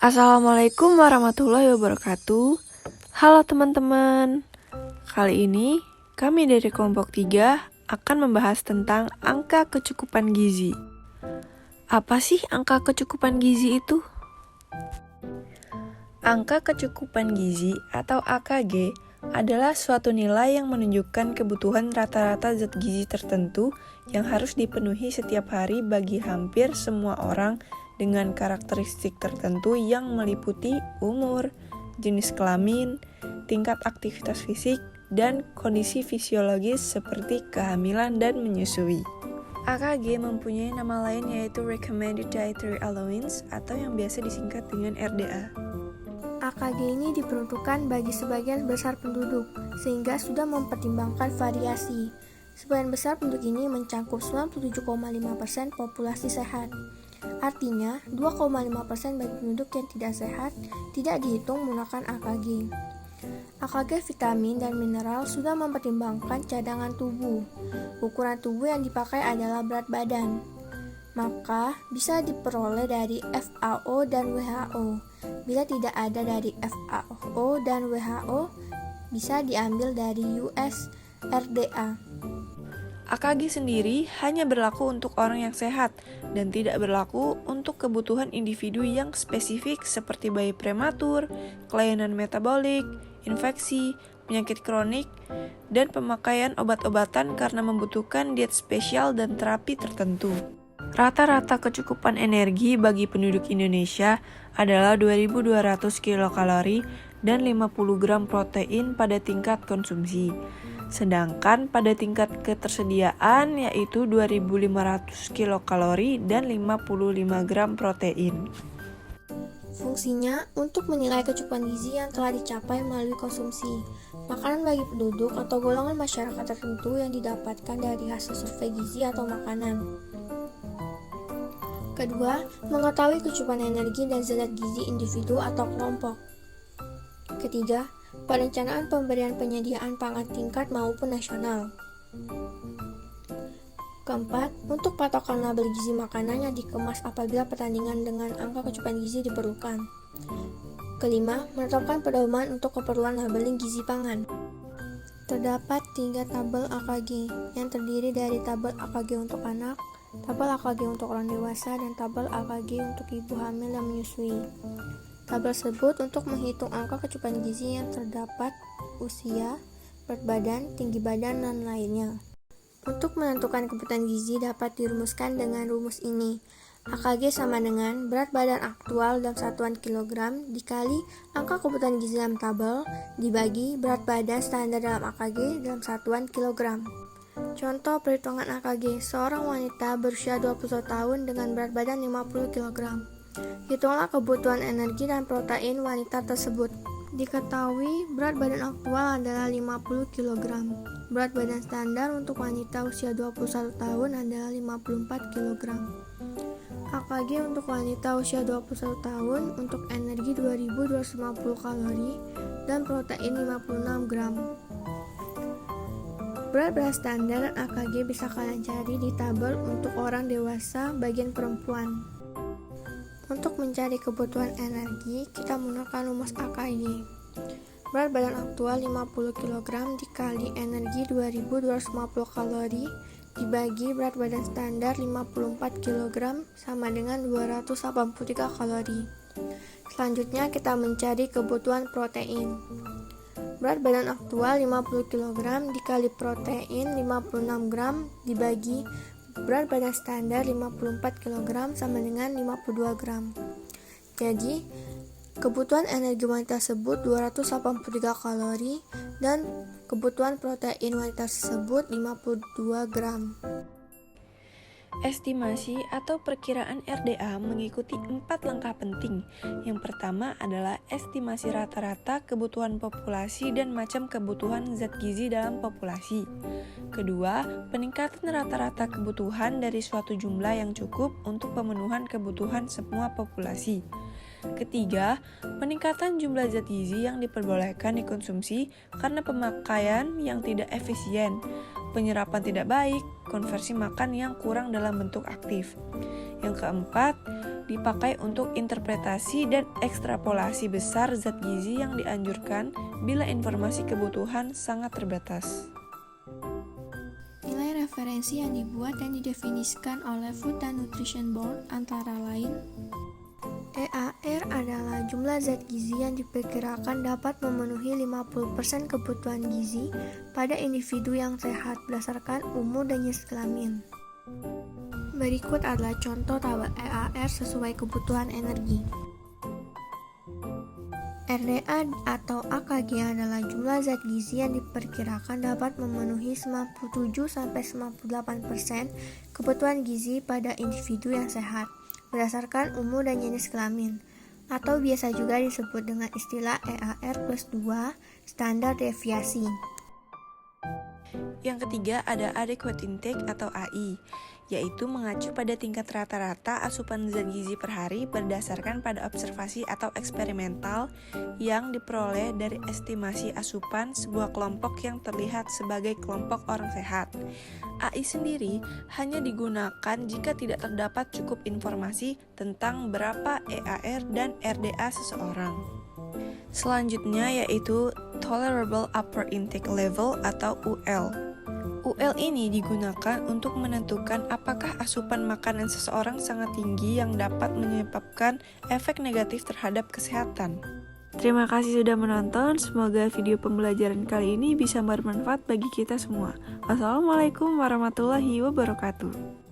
Assalamualaikum warahmatullahi wabarakatuh. Halo teman-teman. Kali ini kami dari kelompok 3 akan membahas tentang angka kecukupan gizi. Apa sih angka kecukupan gizi itu? Angka kecukupan gizi atau AKG adalah suatu nilai yang menunjukkan kebutuhan rata-rata zat gizi tertentu yang harus dipenuhi setiap hari bagi hampir semua orang dengan karakteristik tertentu yang meliputi umur, jenis kelamin, tingkat aktivitas fisik, dan kondisi fisiologis seperti kehamilan dan menyusui. AKG mempunyai nama lain yaitu Recommended Dietary Allowance atau yang biasa disingkat dengan RDA. AKG ini diperuntukkan bagi sebagian besar penduduk, sehingga sudah mempertimbangkan variasi. Sebagian besar penduduk ini mencakup 97,5% populasi sehat. Artinya, 2,5% bagi penduduk yang tidak sehat tidak dihitung menggunakan AKG. AKG vitamin dan mineral sudah mempertimbangkan cadangan tubuh. Ukuran tubuh yang dipakai adalah berat badan. Maka, bisa diperoleh dari FAO dan WHO. Bila tidak ada dari FAO dan WHO, bisa diambil dari US RDA. AKG sendiri hanya berlaku untuk orang yang sehat dan tidak berlaku untuk kebutuhan individu yang spesifik seperti bayi prematur, kelainan metabolik, infeksi, penyakit kronik, dan pemakaian obat-obatan karena membutuhkan diet spesial dan terapi tertentu. Rata-rata kecukupan energi bagi penduduk Indonesia adalah 2.200 kilokalori dan 50 gram protein pada tingkat konsumsi. Sedangkan pada tingkat ketersediaan yaitu 2.500 kilokalori dan 55 gram protein. Fungsinya untuk menilai kecukupan gizi yang telah dicapai melalui konsumsi makanan bagi penduduk atau golongan masyarakat tertentu yang didapatkan dari hasil survei gizi atau makanan. Kedua, mengetahui kecukupan energi dan zat gizi individu atau kelompok. Ketiga, perencanaan pemberian penyediaan pangan tingkat maupun nasional. Keempat, untuk patokan label gizi makanan yang dikemas apabila pertandingan dengan angka kecukupan gizi diperlukan. Kelima, menetapkan pedoman untuk keperluan labeling gizi pangan. Terdapat 3 tabel AKG yang terdiri dari tabel AKG untuk anak, tabel AKG untuk orang dewasa, dan tabel AKG untuk ibu hamil dan menyusui. Tabel tersebut untuk menghitung angka kecukupan gizi yang terdapat usia, berat badan, tinggi badan, dan lainnya. Untuk menentukan kebutuhan gizi dapat dirumuskan dengan rumus ini. AKG sama dengan berat badan aktual dalam satuan kilogram dikali angka kebutuhan gizi dalam tabel dibagi berat badan standar dalam AKG dalam satuan kilogram. Contoh perhitungan AKG, seorang wanita berusia 21 tahun dengan berat badan 50 kg. Hitunglah kebutuhan energi dan protein wanita tersebut. Diketahui berat badan aktual adalah 50 kg. Berat badan standar untuk wanita usia 21 tahun adalah 54 kg. AKG untuk wanita usia 21 tahun untuk energi 2250 kalori dan protein 56 gram. Berat badan standar dan AKG bisa kalian cari di tabel untuk orang dewasa bagian perempuan. Untuk mencari kebutuhan energi, kita menggunakan rumus AKG. Berat badan aktual 50 kg dikali energi 2250 kalori dibagi berat badan standar 54 kg sama dengan 283 kalori. Selanjutnya kita mencari kebutuhan protein. Berat badan aktual 50 kg dikali protein 56 gram dibagi berat badan standar 54 kg sama dengan 52 gram. Jadi, kebutuhan energi wanita tersebut 283 kalori dan kebutuhan protein wanita tersebut 52 gram. Estimasi atau perkiraan RDA mengikuti 4 langkah penting. Yang pertama adalah estimasi rata-rata kebutuhan populasi dan macam kebutuhan zat gizi dalam populasi. Kedua, peningkatan rata-rata kebutuhan dari suatu jumlah yang cukup untuk pemenuhan kebutuhan semua populasi. Ketiga, peningkatan jumlah zat gizi yang diperbolehkan dikonsumsi karena pemakaian yang tidak efisien. penyerapan tidak baik, konversi makan yang kurang dalam bentuk aktif. Yang keempat, dipakai untuk interpretasi dan ekstrapolasi besar zat gizi yang dianjurkan bila informasi kebutuhan sangat terbatas. Nilai referensi yang dibuat dan didefinisikan oleh Food and Nutrition Board antara lain EAR adalah jumlah zat gizi yang diperkirakan dapat memenuhi 50% kebutuhan gizi pada individu yang sehat berdasarkan umur dan jenis kelamin. Berikut adalah contoh tabel EAR sesuai kebutuhan energi. RDA atau AKG adalah jumlah zat gizi yang diperkirakan dapat memenuhi 97-98% kebutuhan gizi pada individu yang sehat berdasarkan umur dan jenis kelamin, atau biasa juga disebut dengan istilah EAR plus 2 standar deviasi. Yang ketiga ada adequate intake atau AI, yaitu mengacu pada tingkat rata-rata asupan zat gizi per hari berdasarkan pada observasi atau eksperimental yang diperoleh dari estimasi asupan sebuah kelompok yang terlihat sebagai kelompok orang sehat. AI sendiri hanya digunakan jika tidak terdapat cukup informasi tentang berapa EAR dan RDA seseorang. Selanjutnya yaitu Tolerable Upper Intake Level atau UL. UL ini digunakan untuk menentukan apakah asupan makanan seseorang sangat tinggi yang dapat menyebabkan efek negatif terhadap kesehatan. Terima kasih sudah menonton, semoga video pembelajaran kali ini bisa bermanfaat bagi kita semua. Wassalamualaikum warahmatullahi wabarakatuh.